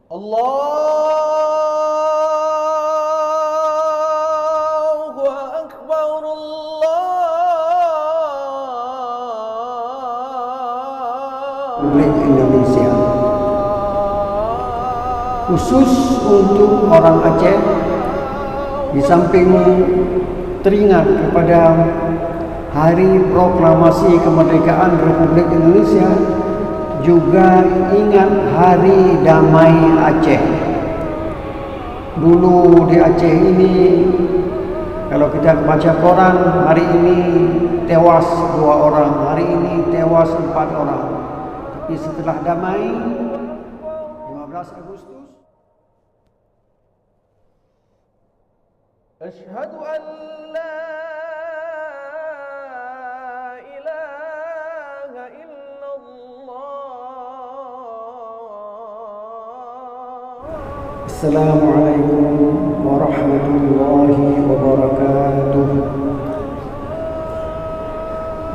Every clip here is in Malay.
Allahu Akbar, Republik Indonesia. Khusus untuk orang Aceh, di samping teringat kepada Hari Proklamasi Kemerdekaan Republik Indonesia, juga ingat Hari Damai Aceh. Dulu di Aceh ini, kalau kita baca koran, hari ini tewas 2 orang, hari ini tewas 4 orang. Tapi setelah damai 15 Agustus, Asyhadu an la ilaha illallah. Assalamualaikum warahmatullahi wabarakatuh.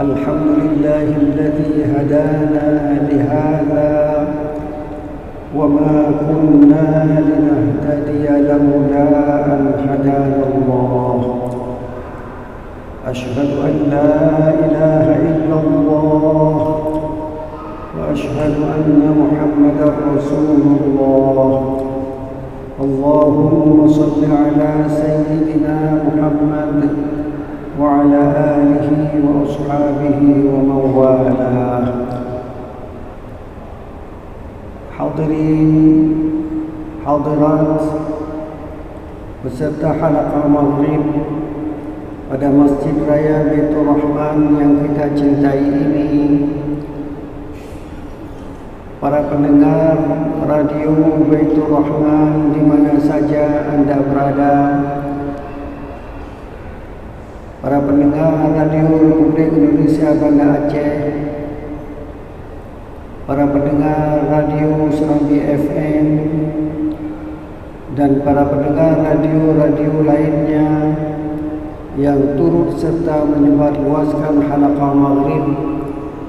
Alhamdulillahilladzi hadana lihadza wa ma kunna linahtadiya laula an hadana Allah. Asyhadu an la ilaha illallah wa asyhadu anna Muhammadar Rasulullah. Allahumma salli ala sayyidina Muhammad wa ala alihi wa ashabihi wa mawalah. Hadirin hadirat beserta halaqah maghrib pada Masjid Raya Baitur Rahman yang kita cintai ini, para pendengar radio Baitur Rahman di mana saja Anda berada, para pendengar radio Republik Indonesia Banda Aceh, para pendengar radio Serambi FM, dan para pendengar radio-radio lainnya yang turut serta menyebarluaskan halaqah maghrib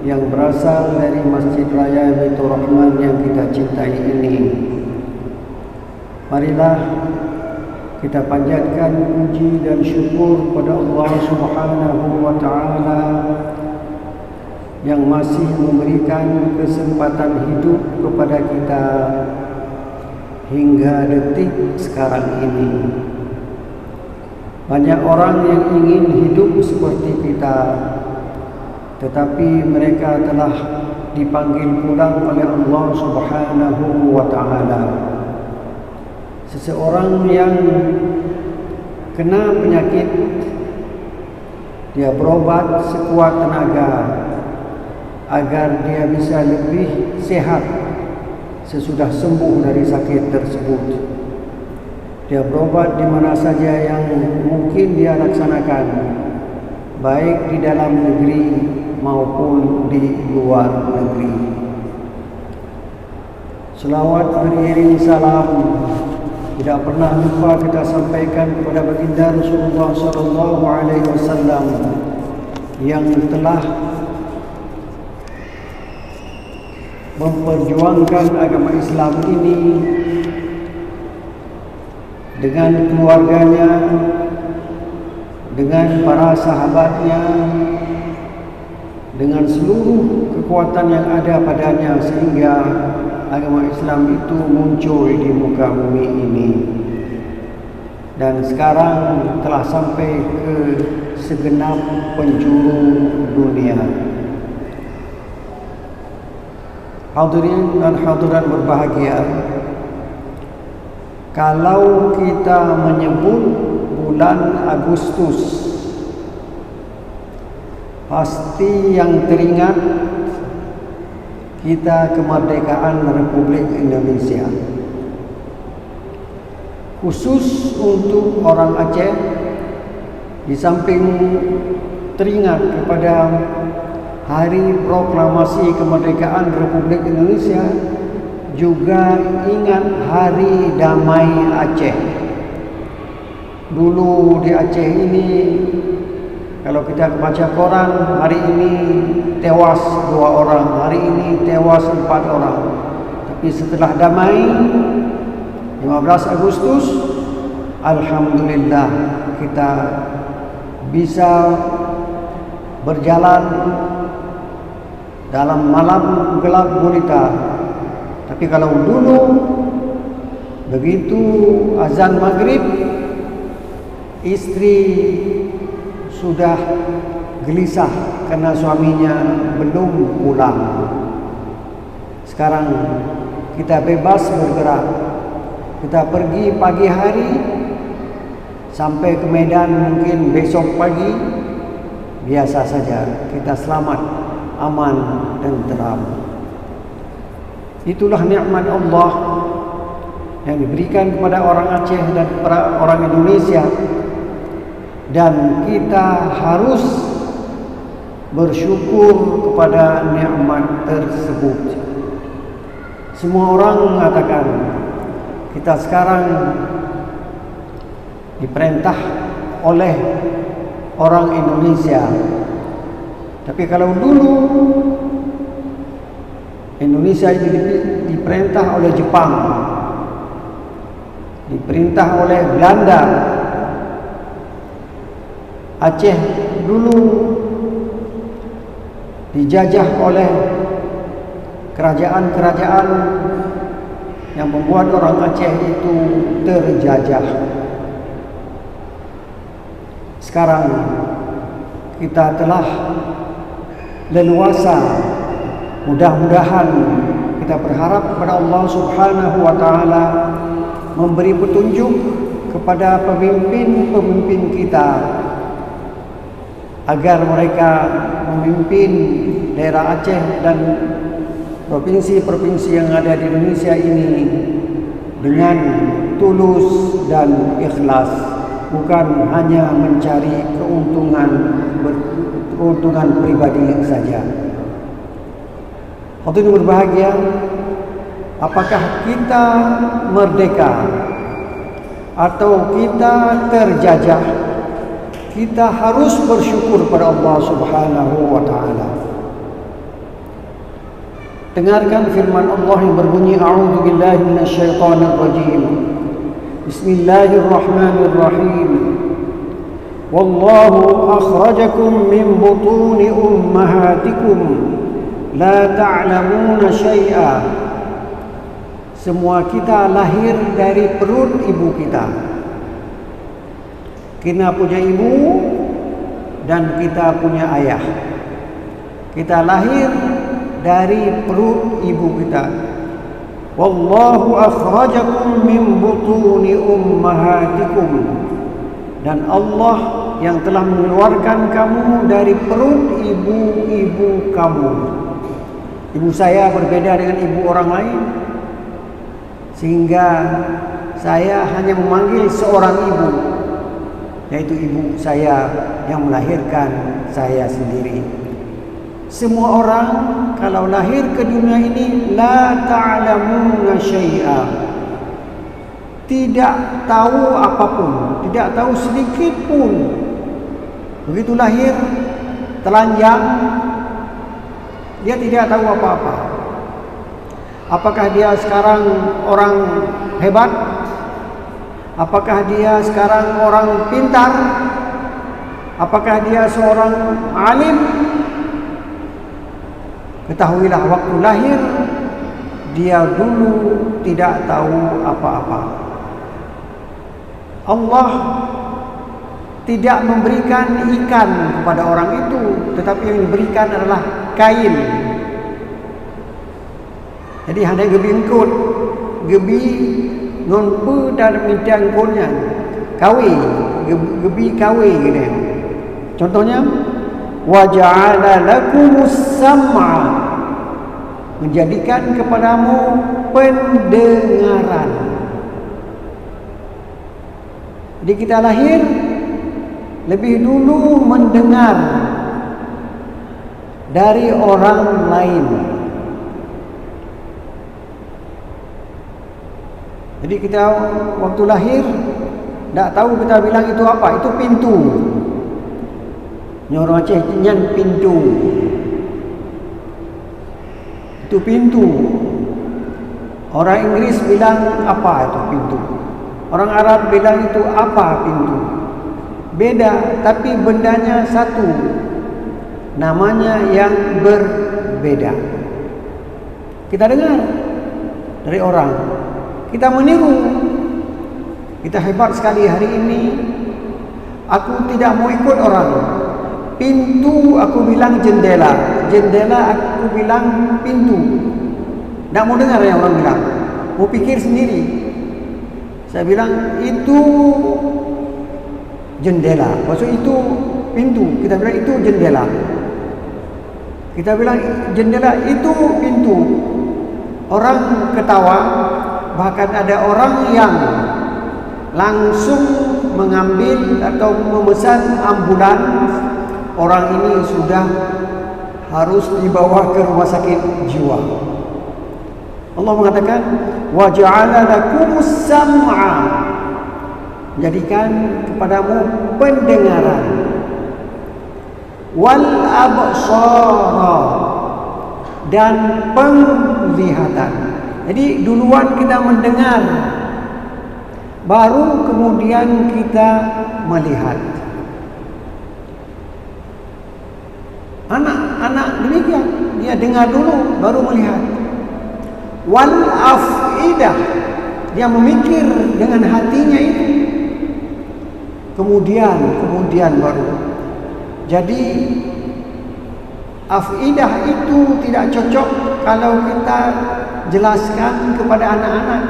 yang berasal dari Masjid Raya Baitur Rahman yang kita cintai ini. Marilah kita panjatkan puji dan syukur kepada Allah Subhanahu wa taala yang masih memberikan kesempatan hidup kepada kita hingga detik sekarang ini. Banyak orang yang ingin hidup seperti kita, tetapi mereka telah dipanggil pulang oleh Allah Subhanahu wa taala. Seseorang yang kena penyakit, dia berobat sekuat tenaga agar dia bisa lebih sehat sesudah sembuh dari sakit tersebut. Dia berobat di mana saja yang mungkin dia laksanakan, baik di dalam negeri maupun di luar negeri. Selawat beriring salam tidak pernah lupa kita sampaikan kepada baginda Rasulullah sallallahu alaihi wasallam yang telah memperjuangkan agama Islam ini dengan keluarganya, dengan para sahabatnya, dengan seluruh kekuatan yang ada padanya, sehingga agama Islam itu muncul di muka bumi ini. Dan sekarang telah sampai ke segenap penjuru dunia. Hadirin dan hadirat berbahagia, kalau kita menyebut bulan Agustus, pasti yang teringat kita kemerdekaan Republik Indonesia. Khusus untuk orang Aceh, di samping teringat kepada Hari Proklamasi Kemerdekaan Republik Indonesia, juga ingat Hari Damai Aceh. Dulu di Aceh ini, kalau kita baca koran, hari ini tewas 2 orang, hari ini tewas 4 orang. Tapi setelah damai 15 Agustus, alhamdulillah kita bisa berjalan dalam malam gelap gulita. Tapi kalau dulu begitu azan maghrib, istri sudah gelisah karena suaminya belum pulang. Sekarang kita bebas bergerak. Kita pergi pagi hari sampai ke Medan mungkin besok pagi, biasa saja. Kita selamat, aman dan tenteram. Itulah nikmat Allah yang diberikan kepada orang Aceh dan kepada orang Indonesia, dan kita harus bersyukur kepada nikmat tersebut. Semua orang mengatakan kita sekarang diperintah oleh orang Indonesia. Tapi kalau dulu Indonesia itu diperintah oleh Jepang, diperintah oleh Belanda. Aceh dulu dijajah oleh kerajaan-kerajaan yang membuat orang Aceh itu terjajah. Sekarang kita telah leluasa. Mudah-mudahan kita berharap kepada Allah Subhanahu wa taala memberi petunjuk kepada pemimpin-pemimpin kita agar mereka memimpin daerah Aceh dan provinsi-provinsi yang ada di Indonesia ini dengan tulus dan ikhlas, bukan hanya mencari keuntungan pribadi saja. Hadirin berbahagia, apakah kita merdeka atau kita terjajah, kita harus bersyukur pada Allah Subhanahu wa taala. Dengarkan firman Allah yang berbunyi, A'udzu billahi minasyaitonir rajim. Bismillahirrahmanirrahim. Wallahu akhrajakum min butuni ummahatikum la ta'lamuna syai'a. Semua kita lahir dari perut ibu kita. Kita punya ibu dan kita punya ayah. Kita lahir dari perut ibu kita. Wallahu akhrajakum min butuni ummahatikum. Dan Allah yang telah mengeluarkan kamu dari perut ibu-ibu kamu. Ibu saya berbeda dengan ibu orang lain, sehingga saya hanya memanggil seorang ibu, yaitu ibu saya yang melahirkan saya sendiri. Semua orang kalau lahir ke dunia ini la ta'lamuna syai'a, tidak tahu apapun, tidak tahu sedikit pun. Begitu lahir telanjang, dia tidak tahu apa-apa. Apakah dia sekarang orang hebat? Apakah dia sekarang orang pintar? Apakah dia seorang alim? Ketahuilah, waktu lahir dia dulu tidak tahu apa-apa. Allah tidak memberikan ikan kepada orang itu, tetapi yang diberikan adalah kain. Jadi hanya gebi engkut, gebi non dan mitang konnya, kawi, gebi kawi gitu. Contohnya, waja'ala lakumus sam'a, menjadikan kepadamu pendengaran. Jadi kita lahir lebih dulu mendengar dari orang lain. Jadi kita waktu lahir tak tahu, kita bilang itu apa? Itu pintu. Orang Aceh nyan pintu. Itu pintu. Orang Inggris bilang apa itu pintu. Orang Arab bilang itu apa pintu. Beda, tapi bendanya satu. Namanya yang berbeda. Kita dengar dari orang, kita meniru. Kita hebat sekali hari ini. Aku tidak mau ikut orang. Pintu aku bilang jendela, jendela aku bilang pintu. Tak mau dengar yang orang bilang, mau pikir sendiri. Saya bilang itu jendela, maksud itu pintu. Kita bilang itu jendela. Kita bilang jendela itu pintu. Orang ketawa, bahkan ada orang yang langsung mengambil atau memesan ambulans. Orang ini sudah harus dibawa ke rumah sakit jiwa. Allah mengatakan wa ja'ala lakumus sam'a, jadikan kepadamu pendengaran, wal absara, dan penglihatan. Jadi duluan kita mendengar, baru kemudian kita melihat. Anak-anak demikian, dia dengar dulu baru melihat. Wal afidah, dia memikir dengan hatinya itu. Kemudian baru. Jadi afidah itu tidak cocok kalau kita jelaskan kepada anak-anak.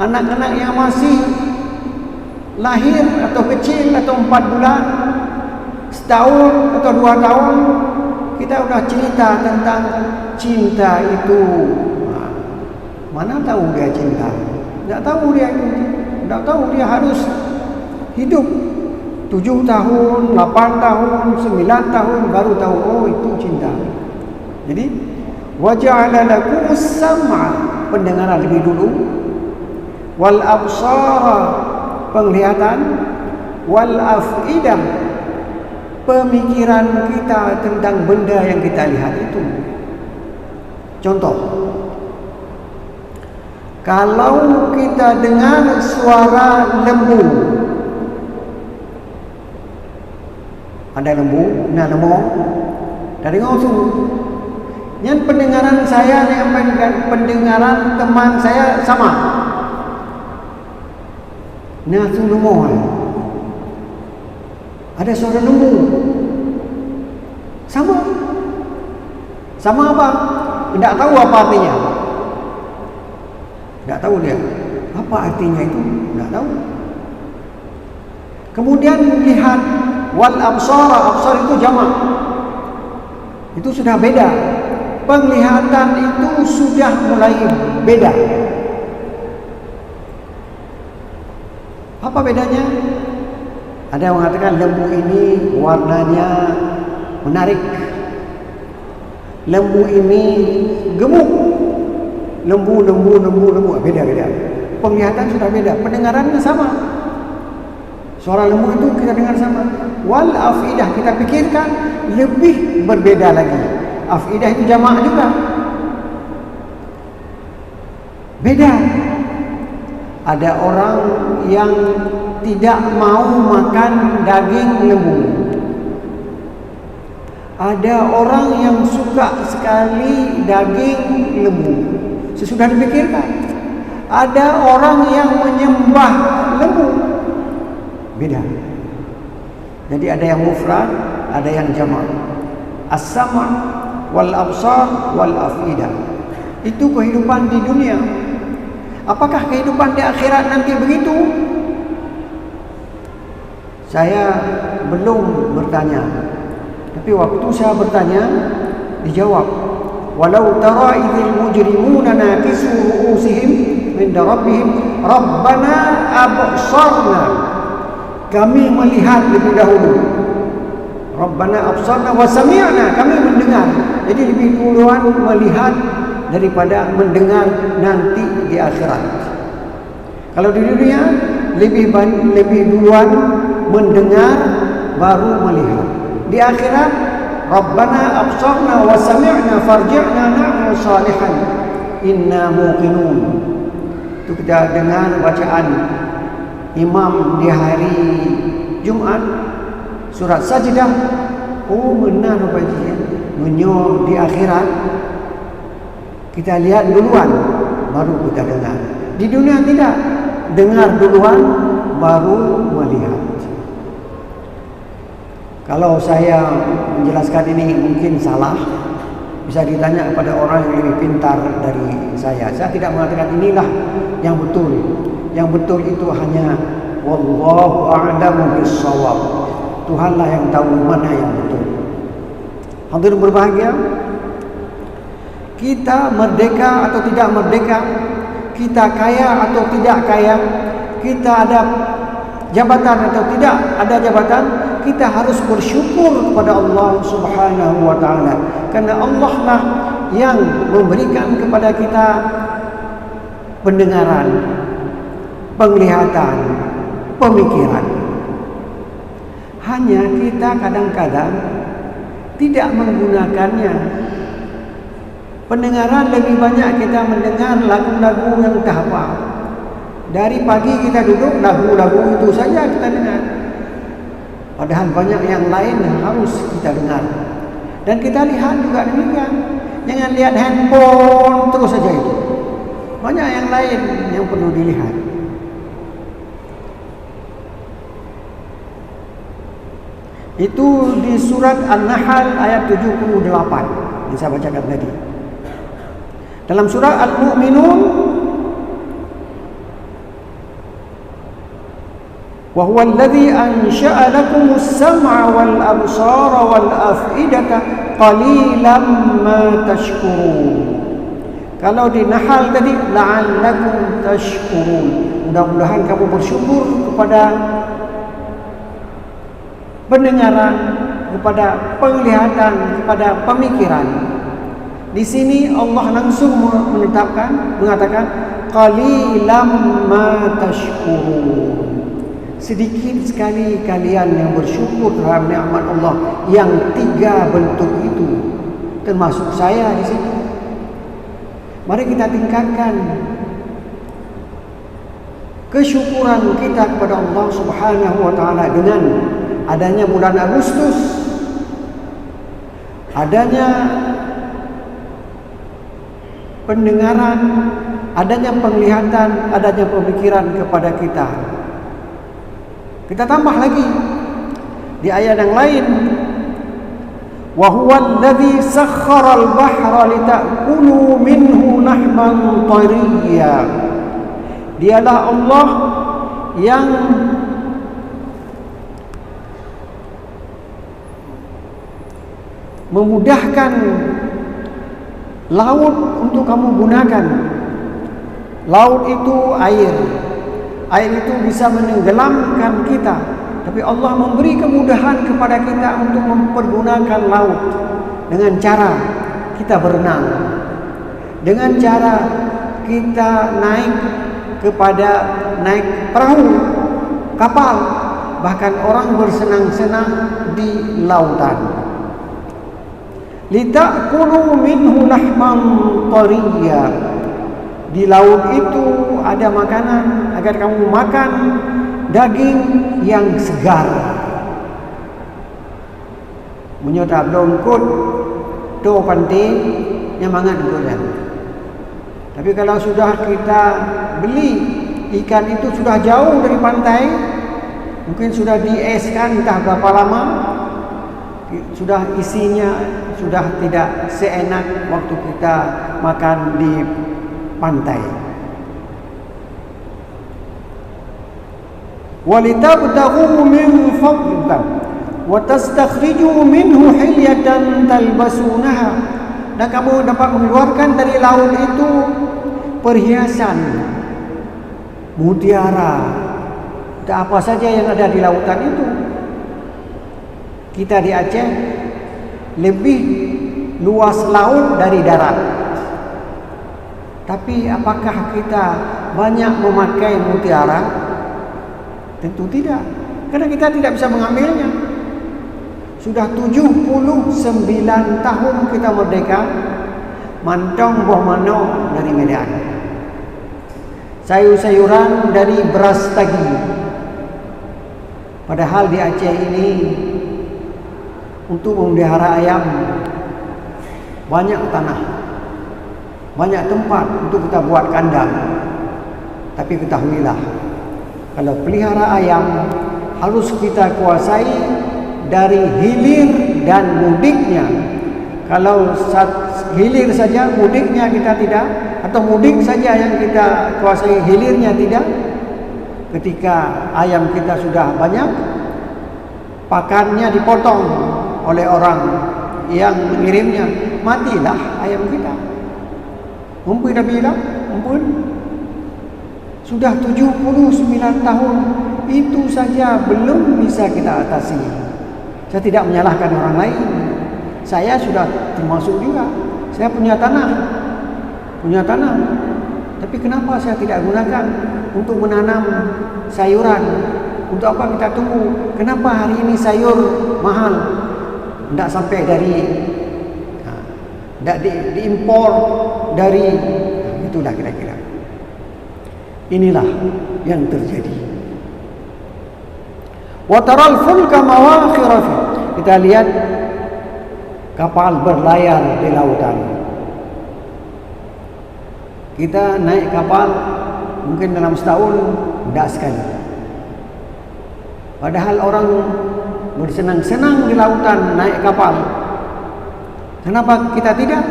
Anak-anak yang masih lahir atau kecil atau 4 bulan, setahun atau 2 tahun, kita sudah cerita tentang cinta itu. Mana tahu dia cinta? Tak tahu dia itu. Tak tahu dia harus hidup 7 tahun, 8 tahun, 9 tahun baru tahu oh itu cinta. Jadi wa ja'ala lakumus sam'a, pendengaran lebih dulu, wal absara, penglihatan, wal afidah, pemikiran kita tentang benda yang kita lihat itu. Contoh, kalau kita dengar suara lembu, ada lembu, nah lembu, dari ngosong. Yang pendengaran saya dengan pendengaran teman saya sama. Nah tu lembu. Ada suara lembu. Sama. Sama apa? Tidak tahu apa artinya. Tidak tahu dia. Apa artinya itu? Tidak tahu. Kemudian lihat wal absara, absar itu jamak. Itu sudah beda. Penglihatan itu sudah mulai beda. Apa bedanya? Ada yang mengatakan lembu ini warnanya menarik, lembu ini gemuk, lembu, beda-beda. Penglihatan sudah beda, pendengarannya sama. Suara lembu itu kita dengar sama. Wal afidah, kita pikirkan lebih berbeda lagi. Afidah itu jamak juga, beda. Ada orang yang tidak mau makan daging lembu. Ada orang yang suka sekali daging lembu. Sesudah dipikirkan. Ada orang yang menyembah lembu. Beda. Jadi ada yang mufrad, ada yang jamak. As-sama' wal absar wal afidah. Itu kehidupan di dunia. Apakah kehidupan di akhirat nanti begitu? Saya belum bertanya. Tapi waktu saya bertanya, dijawab. Walau tara idzil mujrimuna nakisu ru'usihim inda rabbihim rabbana absarna. Kami melihat lebih dahulu. Rabbana absarna wa sami'na, kami mendengar. Jadi lebih duluan melihat daripada mendengar nanti di akhirat. Kalau di dunia lebih duluan mendengar baru melihat. Di akhirat Rabbana absarna wa sami'na farji'na na'mal salihan. inna muqinun. Itu kita dengar bacaan imam di hari Jumat surat Sajdah. Oh benar rupanya, menyo di akhirat kita lihat duluan baru kita dengar. Di dunia tidak, dengar duluan baru melihat. Kalau saya menjelaskan ini mungkin salah, bisa ditanya kepada orang yang lebih pintar dari saya. Saya tidak mengatakan inilah yang betul. Yang betul itu hanya wallahu a'lamu bis-shawab. Tuhanlah yang tahu mana yang betul. Hadirin berbahagia, kita merdeka atau tidak merdeka, kita kaya atau tidak kaya, kita ada jabatan atau tidak ada jabatan, kita harus bersyukur kepada Allah Subhanahu wa taala, karena Allah lah yang memberikan kepada kita pendengaran, penglihatan, pemikiran. Hanya kita kadang-kadang tidak menggunakannya. Pendengaran lebih banyak kita mendengar lagu-lagu yang terhafal. Dari pagi kita duduk, lagu-lagu itu saja kita dengar. Padahal banyak yang lain yang harus kita dengar. Dan kita lihat juga demikian. Jangan lihat handphone terus saja itu. Banyak yang lain yang perlu dilihat. Itu di surat An-Nahl ayat 78 yang saya bacakan tadi. Dalam surah Al-Mu'minun, wa huwa alladhi ansha'a lakumus sam'a wal absara wal af'idata qalilan ma tashkurun. Kalau di Nahl tadi la'allakum tashkurun, mudah-mudahan kamu bersyukur kepada pendengaran, kepada penglihatan, kepada pemikiran. Di sini Allah langsung mengatakan qalilam ma tashkurun. Sedikit sekali kalian yang bersyukur terhadap nikmat Allah yang 3 bentuk itu, termasuk saya di situ. Mari kita tingkatkan kesyukuran kita kepada Allah Subhanahu wa taala dengan adanya bulan Agustus, adanya pendengaran, adanya penglihatan, adanya pemikiran kepada kita. Kita tambah lagi di ayat yang lain, wa huwa alladhi sakhkhara al-bahra litakulu minhu lahman tariyya. Dialah Allah yang memudahkan laut untuk kamu gunakan. Laut itu air. Air itu bisa menenggelamkan kita, tapi Allah memberi kemudahan kepada kita untuk mempergunakan laut dengan cara kita berenang, dengan cara kita naik perahu, kapal, bahkan orang bersenang-senang di lautan. Litakulu minhu lahman tariyya. Di laut itu ada makanan agar kamu makan daging yang segar. Menyota blongkut do pante nyamangan godan. Tapi kalau sudah kita beli ikan itu sudah jauh dari pantai, mungkin sudah dieskan entah berapa lama, sudah isinya sudah tidak seenak waktu kita makan di pantai. Walitabtaghu min fadlillah wa tastakhriju minhu hilyatan talbasunaha. Dan kamu dapat mengeluarkan dari laut itu perhiasan, mutiara, dan apa saja yang ada di lautan itu. Kita di Aceh lebih luas laut dari darat. Tapi apakah kita banyak memakai mutiara? Tentu tidak, karena kita tidak bisa mengambilnya. Sudah 79 tahun kita merdeka, mantong buah manok dari Medan, sayur-sayuran dari beras tagi. Padahal di Aceh ini untuk memelihara ayam banyak tanah, banyak tempat untuk kita buat kandang. Tapi ketahuilah, kalau pelihara ayam harus kita kuasai dari hilir dan mudiknya. Kalau hilir saja, mudiknya kita tidak, atau mudik saja yang kita kuasai, hilirnya tidak. Ketika ayam kita sudah banyak, pakannya dipotong oleh orang yang mengirimnya, matilah ayam kita. Mumpun dah bilang, mumpun sudah 79 tahun, itu saja belum bisa kita atasi. Saya tidak menyalahkan orang lain. Saya sudah termasuk juga. Saya punya tanah. Tapi kenapa saya tidak gunakan untuk menanam sayuran? Untuk apa kita tunggu? Kenapa hari ini sayur mahal? Tidak sampai dari, tidak diimpor dari, itulah kira-kira. Inilah yang terjadi. Wa taral fulka mawakhira fi. Kita lihat kapal berlayar di lautan. Kita naik kapal mungkin dalam setahun tidak sekali. Padahal orang bersenang-senang di lautan naik kapal. Kenapa kita tidak?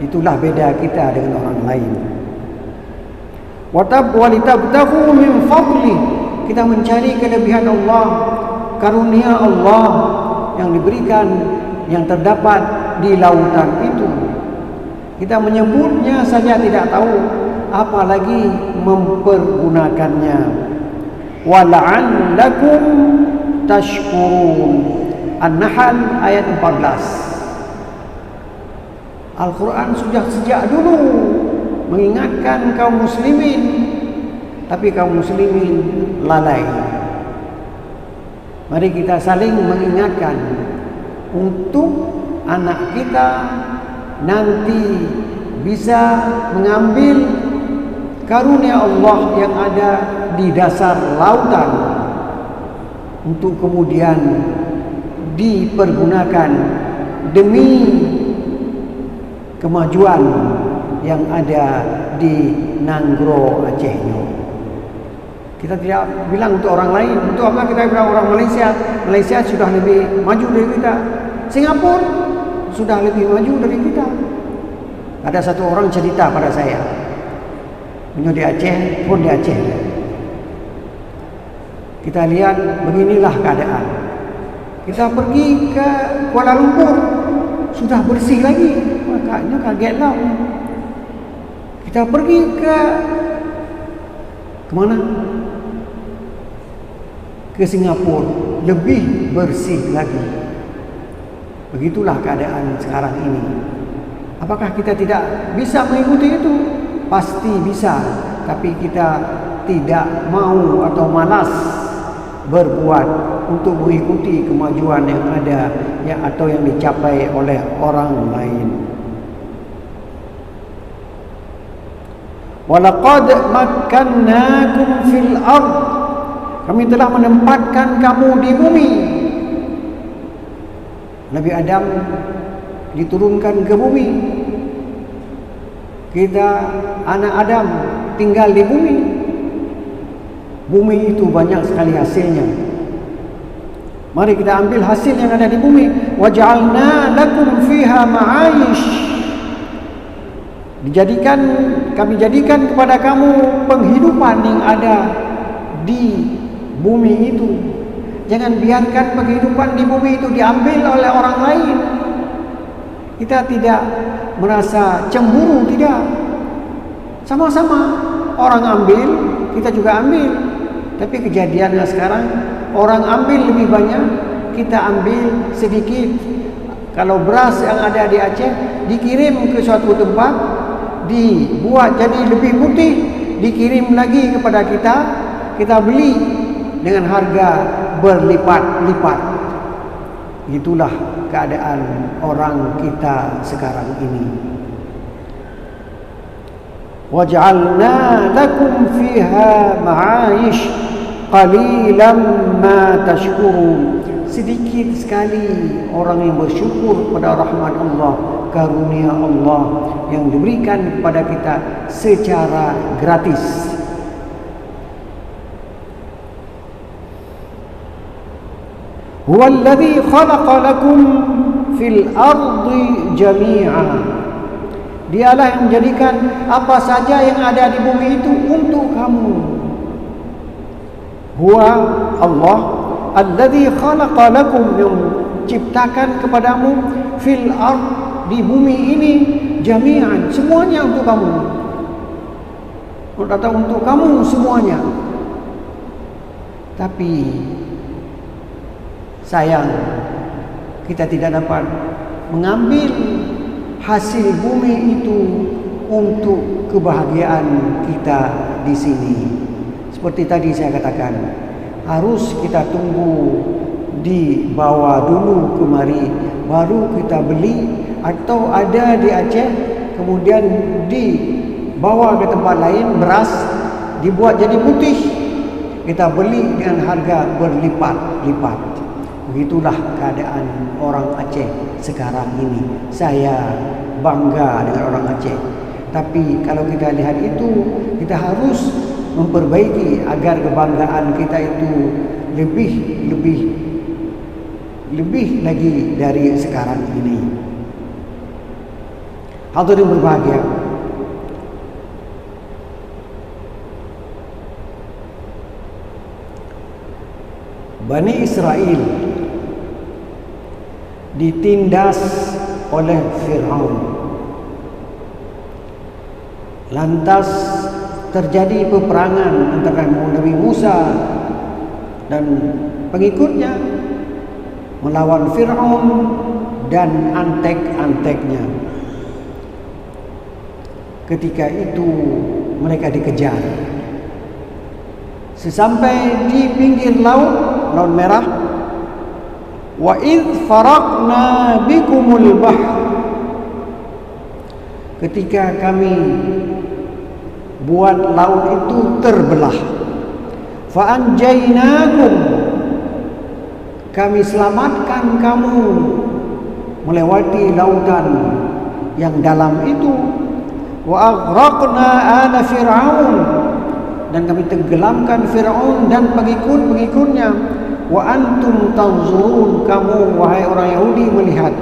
Itulah beda kita dengan orang lain. Wa litabtaghu min fadli. Kita mencari kelebihan Allah, karunia Allah yang diberikan, yang terdapat di lautan itu. Kita menyebutnya saja tidak tahu, apalagi mempergunakannya. Wa la'allakum tashkurun. An-Nahl ayat 14. Al-Quran sudah sejak dulu mengingatkan kaum muslimin, tapi kaum muslimin lalai. Mari kita saling mengingatkan untuk anak kita nanti bisa mengambil karunia Allah yang ada di dasar lautan untuk kemudian dipergunakan demi kemajuan yang ada di Nanggro Acehnya. Kita tidak bilang untuk orang lain. Untuk apa kita bilang orang Malaysia? Malaysia sudah lebih maju dari kita. Singapura sudah lebih maju dari kita. Ada satu orang cerita pada saya, punya di Aceh, pun di Aceh. Kita lihat beginilah keadaan. Kita pergi ke Kuala Lumpur, sudah bersih lagi. Makanya kagetlah. Kita pergi ke mana? Ke Singapura, lebih bersih lagi. Begitulah keadaan sekarang ini. Apakah kita tidak bisa mengikuti itu? Pasti bisa, tapi kita tidak mau atau malas berbuat untuk mengikuti kemajuan yang ada atau yang dicapai oleh orang lain. Walaqad makkannakum fil ard. Kami telah menempatkan kamu di bumi. Nabi Adam diturunkan ke bumi. Kita anak Adam tinggal di bumi. Bumi itu banyak sekali hasilnya. Mari kita ambil hasil yang ada di bumi. Waj'alna lakum fiha ma'aish. Kami jadikan kepada kamu penghidupan yang ada di bumi itu. Jangan biarkan penghidupan di bumi itu diambil oleh orang lain. Kita tidak merasa cemburu, tidak. Sama-sama orang ambil, kita juga ambil. Tapi kejadiannya sekarang, orang ambil lebih banyak, kita ambil sedikit. Kalau beras yang ada di Aceh dikirim ke suatu tempat, dibuat jadi lebih putih, dikirim lagi kepada kita, kita beli dengan harga berlipat-lipat. Itulah keadaan orang kita sekarang ini. waj'alna lakum fiha ma'aish qalilan ma tashkurun. Sedikit sekali orang yang bersyukur pada rahmat Allah, karunia Allah yang diberikan kepada kita secara gratis. Huwallazi khalaqa lakum fil ardi jami'a. Dialah yang menjadikan apa saja yang ada di bumi itu untuk kamu. Huwa Allah allazi khalaqa lakum, yang ciptakan kepadamu fil ard, di bumi ini, jami'an, semuanya untuk kamu. Untuk kamu semuanya. Tapi sayang, kita tidak dapat mengambil hasil bumi itu untuk kebahagiaan kita di sini. Seperti tadi saya katakan, harus kita tunggu dibawa dulu kemari, baru kita beli, atau ada di Aceh kemudian dibawa ke tempat lain, beras dibuat jadi putih, kita beli dengan harga berlipat-lipat. Begitulah keadaan orang Aceh sekarang ini. Saya bangga dengan orang Aceh. Tapi kalau kita lihat itu, kita harus memperbaiki agar kebanggaan kita itu lebih lagi dari sekarang ini. Hadirin berbahagia, Bani Israel ditindas oleh Fir'aun. Lantas terjadi peperangan antara Nabi Musa dan pengikutnya melawan Fir'aun dan antek-anteknya. Ketika itu mereka dikejar. Sesampai di pinggir Laut Merah, wa idh faraqna bikumul bahr, ketika kami buat laut itu terbelah, fa anjaynakum, kami selamatkan kamu melewati lautan yang dalam itu, wa aghraqna ala fir'aun, dan kami tenggelamkan Fir'aun dan pengikut-pengikutnya, wa antum tanzurun, kamu wahai orang Yahudi melihat.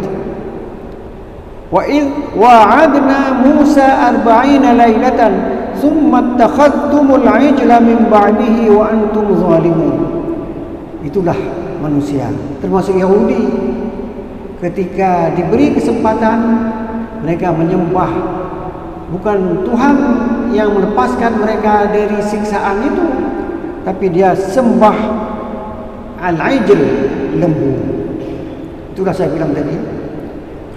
Wa idh wa'adna Musa 40 lailatan thumma attakhadhtumul 'ijla min ba'dihi wa antum zalimun. Itulah manusia, termasuk Yahudi. Ketika diberi kesempatan, mereka menyembah bukan Tuhan yang melepaskan mereka dari siksaan itu, tapi dia sembah al-ijl, lembu. Itulah saya bilang tadi,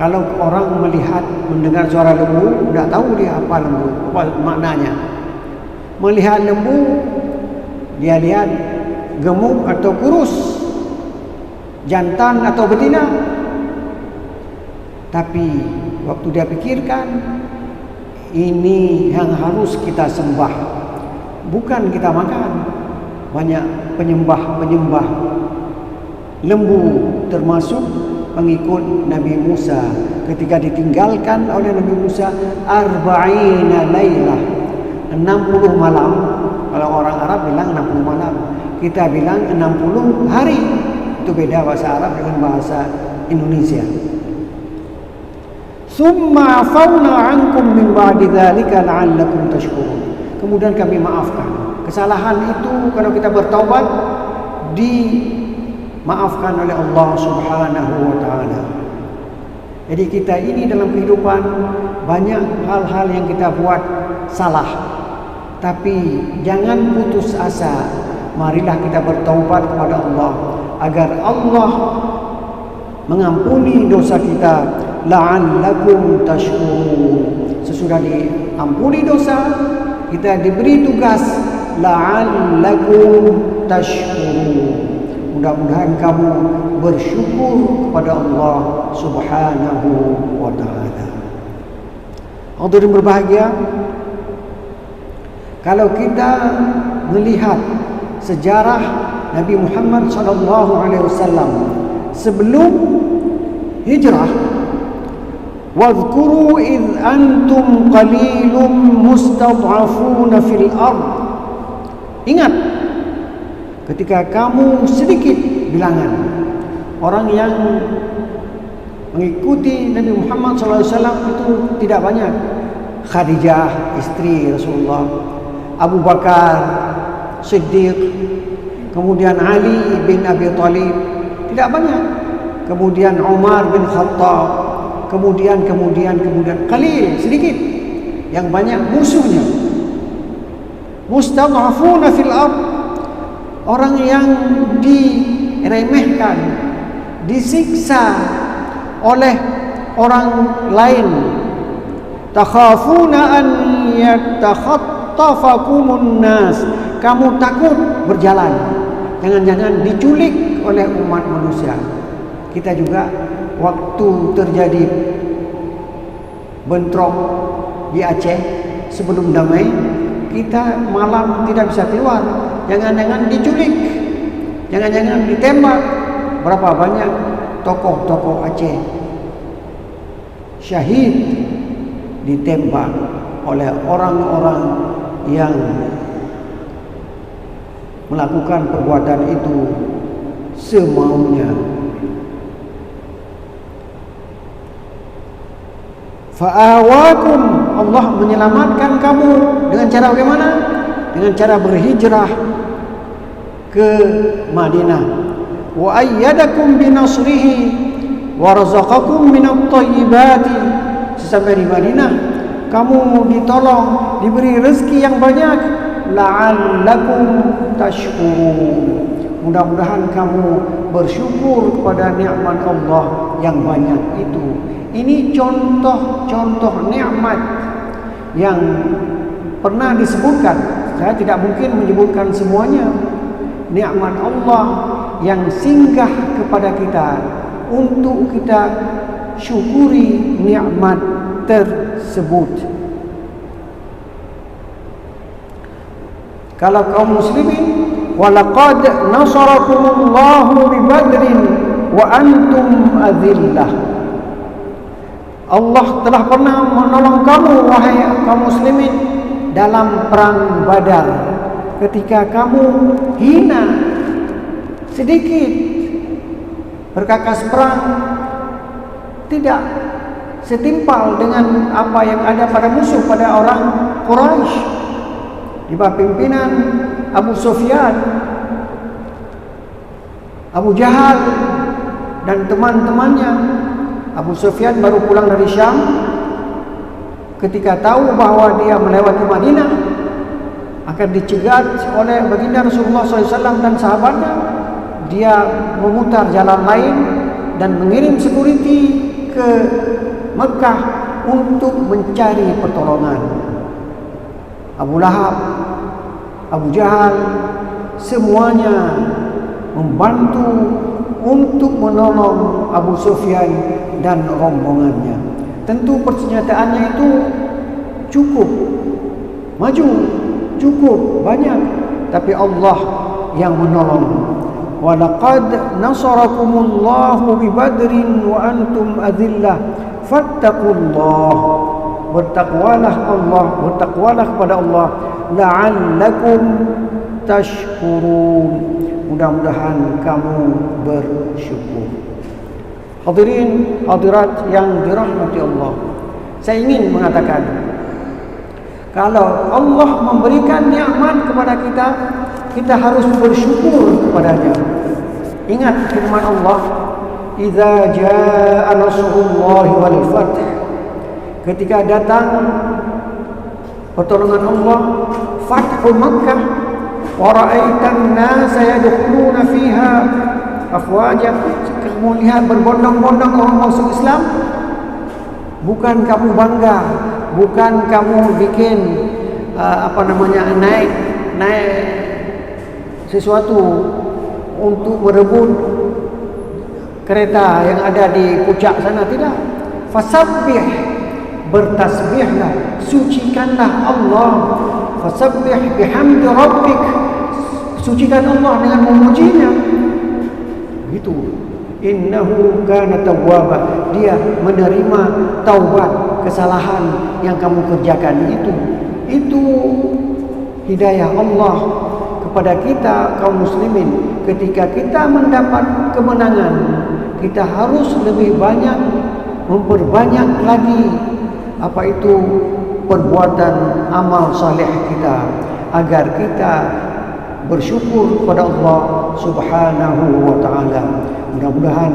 kalau orang mendengar suara lembu, tidak tahu dia apa lembu, apa maknanya. Melihat lembu, dia lihat gemuk atau kurus, jantan atau betina. Tapi waktu dia pikirkan, ini yang harus kita sembah, bukan kita makan. Banyak penyembah lembu, termasuk pengikut Nabi Musa. Ketika ditinggalkan oleh Nabi Musa 40 lailah, 60 malam. Kalau orang Arab bilang 60 malam, kita bilang 60 hari. Itu beda bahasa Arab dengan bahasa Indonesia. Summa afawna ankum min ba'di dzalika la'allakum tashkurun. Kemudian kami maafkan. Kesalahan itu kalau kita bertaubat dimaafkan oleh Allah Subhanahu wa taala. Jadi kita ini dalam kehidupan banyak hal-hal yang kita buat salah. Tapi jangan putus asa. Marilah kita bertaubat kepada Allah agar Allah mengampuni dosa kita. La'allakum tashkurun. Sesudah diampuni dosa, kita diberi tugas la'allakum tashkurun. Mudah-mudahan kamu bersyukur kepada Allah Subhanahu wa ta'ala. Hadirin berbahagia, Kalau kita melihat sejarah Nabi Muhammad SAW sebelum hijrah, wadhkuru id antum qalilum mustad'afuna fil ard. Ingat ketika kamu sedikit bilangan orang yang mengikuti Nabi Muhammad SAW itu tidak banyak. Khadijah istri Rasulullah, Abu Bakar Siddiq, kemudian Ali bin Abi Thalib, tidak banyak. Kemudian Umar bin Khattab, kemudian qalil, sedikit. Yang banyak musuhnya. Mustad'afuna fil ard, orang yang diremehkan, disiksa oleh orang lain. Takhafuna an yatakhattafakumun nas, kamu takut berjalan, jangan-jangan diculik oleh umat manusia. Kita juga waktu terjadi bentrok di Aceh sebelum damai, kita malam tidak bisa keluar, jangan-jangan diculik, jangan-jangan ditembak. Berapa banyak tokoh-tokoh Aceh syahid ditembak oleh orang-orang yang melakukan perbuatan itu semaunya. Fa'awakum, Allah menyelamatkan kamu dengan cara bagaimana? Dengan cara berhijrah ke Madinah. Wa ayyadakum binasrihi wa razaqakum minat thayyibati. Sampai di Madinah kamu ditolong, diberi rezeki yang banyak. La'allakum tashkurun, mudah-mudahan kamu bersyukur kepada nikmat Allah yang banyak itu. Ini contoh-contoh nikmat yang pernah disebutkan. Saya tidak mungkin menyebutkan semuanya. Nikmat Allah yang singgah kepada kita untuk kita syukuri nikmat tersebut. Kalau kaum muslimin, walaqad nasarakumullahu bi badrin wa antum adillah, Allah telah pernah menolong kamu wahai kaum muslimin dalam perang Badar ketika kamu hina, sedikit, berkakas perang, tidak setimpal dengan apa yang ada pada musuh, pada orang Quraisy di bawah pimpinan Abu Sufyan, Abu Jahal dan teman-temannya. Abu Sufyan baru pulang dari Syam. Ketika tahu bahwa dia melewati Madinah akan dicegat oleh baginda Rasulullah SAW dan sahabatnya, dia memutar jalan lain dan mengirim security ke Mekah untuk mencari pertolongan. Abu Lahab, Abu Jahal, semuanya membantu untuk menolong Abu Sufyan dan rombongannya. Tentu persenjataannya itu cukup maju, cukup banyak, tapi Allah yang menolong. Walaqad nasarakumullahu bi badrin wa antum adillah fattaqullah, bertakwalah Allah, bertakwalah kepada Allah, la'allakum tashkurun, mudah-mudahan kamu bersyukur. Hadirin hadirat yang dirahmati Allah, saya ingin mengatakan, kalau Allah memberikan nikmat kepada kita, kita harus bersyukur kepadanya. Ingat firman Allah, "Idza jaa nasrullahi wal fath." Ketika datang pertolongan Allah, Fathu Makkah, wa ra'aitan nasa yadkhuluna fiha afwaja, kamu lihat berbondong-bondong orang masuk Islam, bukan kamu bangga, bukan kamu bikin naik sesuatu untuk merebut kereta yang ada di puncak sana, tidak. Fasabbih, bertasbihlah, sucikanlah Allah. fasabbih bihamdi rabbik, sucikan Allah dengan memujinya. Gitu. Innahu kana tawwaba, dia menerima taubat kesalahan yang kamu kerjakan itu hidayah Allah kepada kita kaum muslimin. Ketika kita mendapat kemenangan, kita harus lebih banyak memperbanyak lagi apa itu perbuatan amal saleh kita, agar kita bersyukur kepada Allah Subhanahu wa taala. Mudah-mudahan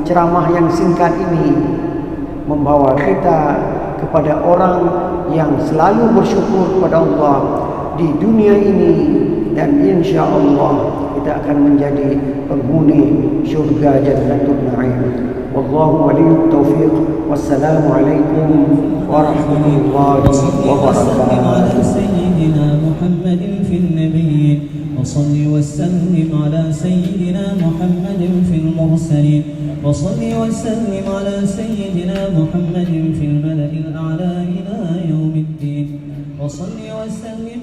ceramah yang singkat ini membawa kita kepada orang yang selalu bersyukur kepada Allah di dunia ini, dan insya Allah kita akan menjadi penghuni syurga Jannatul Na'im. Wallahu waliyut taufiq. Wassalamualaikum warahmatullahi wabarakatuh. وصل وسلم على سيدنا محمد في المرسلين وصل وسلم على سيدنا محمد في الملأ الأعلى إلى يوم الدين وصل وسلم